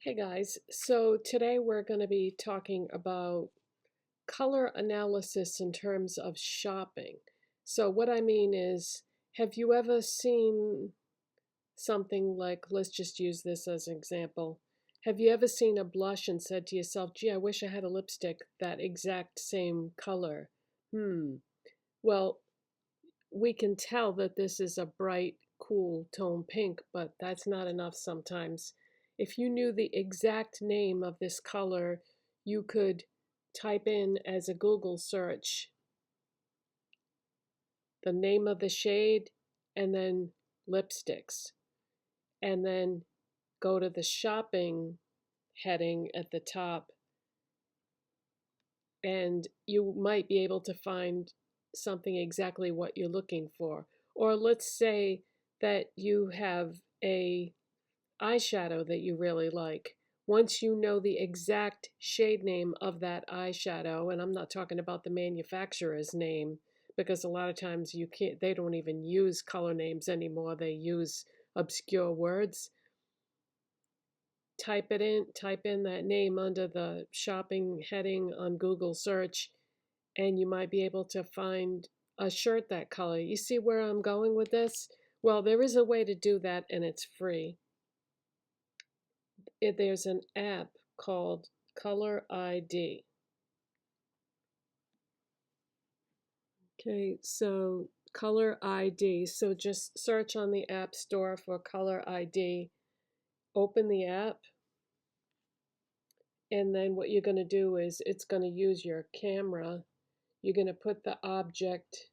Hey guys, so today we're going to be talking about color analysis in terms of shopping. So what I mean is, have you ever seen something like, let's just use this as an example. Have you ever seen a blush and said to yourself, gee, I wish I had a lipstick that exact same color? Well, we can tell that this is a bright, cool tone pink, but that's not enough sometimes. If you knew the exact name of this color, you could type in as a Google search the name of the shade and then lipsticks, and then go to the shopping heading at the top, and you might be able to find something exactly what you're looking for. Or let's say that you have a eyeshadow that you really like. Once you know the exact shade name of that eyeshadow, and I'm not talking about the manufacturer's name, because a lot of times they don't even use color names anymore. They use obscure words. Type in that name under the shopping heading on Google search, and you might be able to find a shirt that color. You see where I'm going with this? Well, there is a way to do that, and it's free. There's an app called Color ID. Okay, so Color ID. So just search on the App Store for Color ID. Open the app, and then what you're going to do is it's going to use your camera. You're going to put the object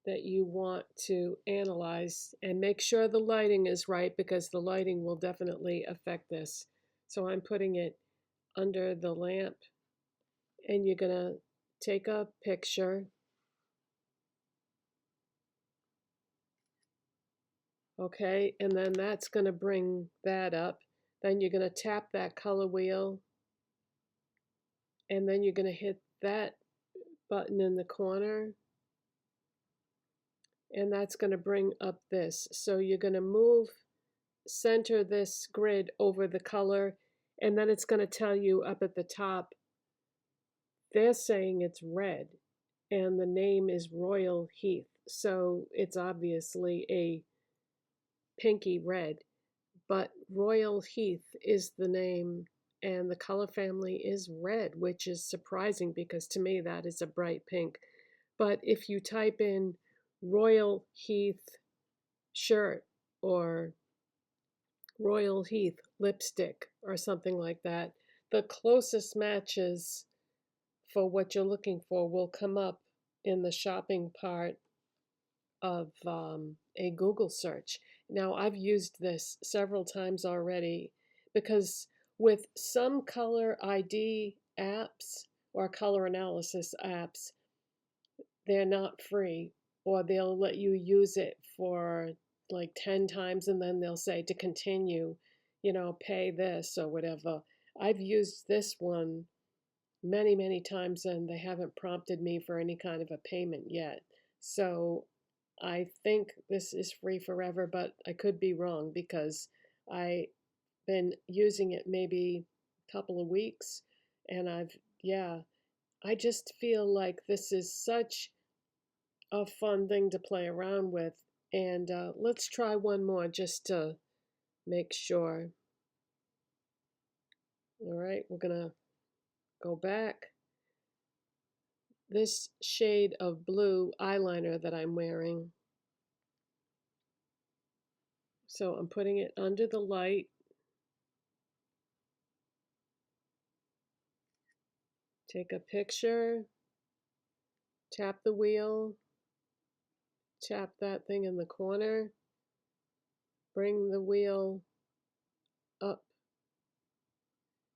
that you want to analyze and make sure the lighting is right, because the lighting will definitely affect this. So I'm putting it under the lamp, and you're going to take a picture. Okay, and then that's going to bring that up. Then you're going to tap that color wheel, and then you're going to hit that button in the corner, and that's going to bring up this. So you're going to center this grid over the color, and then it's going to tell you up at the top, they're saying it's red, and the name is Royal Heath. So it's obviously a pinky red, but Royal Heath is the name, and the color family is red, which is surprising because to me that is a bright pink. But if you type in Royal Heath shirt or Royal Heath lipstick or something like that, the closest matches for what you're looking for will come up in the shopping part of a Google search. Now, I've used this several times already, because with some color ID apps or color analysis apps, they're not free, or they'll let you use it for like 10 times, and then they'll say to continue, pay this or whatever. I've used this one many, many times, and they haven't prompted me for any kind of a payment yet. So I think this is free forever, but I could be wrong, because I've been using it maybe a couple of weeks, and I just feel like this is such a fun thing to play around with. And let's try one more just to make sure. All right, we're gonna go back. This shade of blue eyeliner that I'm wearing, so I'm putting it under the light. Take a picture, tap the wheel, tap that thing in the corner, bring the wheel up,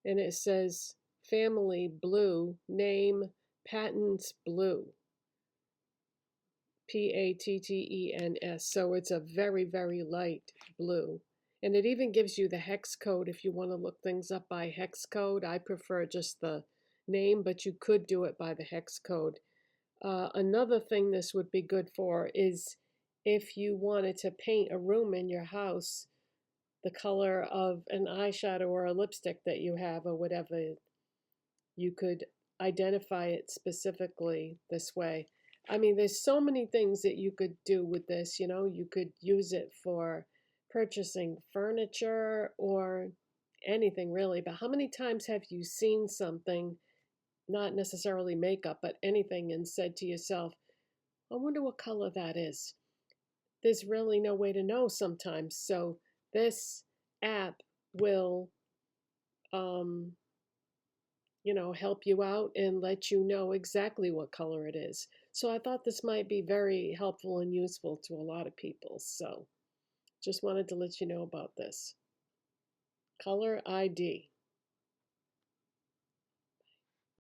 and it says family blue, name Patents Blue, Pattens. So it's a very, very light blue. And it even gives you the hex code if you want to look things up by hex code. I prefer just the name, but you could do it by the hex code. Another thing this would be good for is if you wanted to paint a room in your house, the color of an eyeshadow or a lipstick that you have or whatever. You could identify it specifically this way. I mean, there's so many things that you could do with this. You know, you could use it for purchasing furniture or anything really. But how many times have you seen something, not necessarily makeup, but anything, and said to yourself, I wonder what color that is? There's really no way to know sometimes. So this app will, um, help you out and let you know exactly what color it is. So I thought this might be very helpful and useful to a lot of people. So just wanted to let you know about this. Color ID.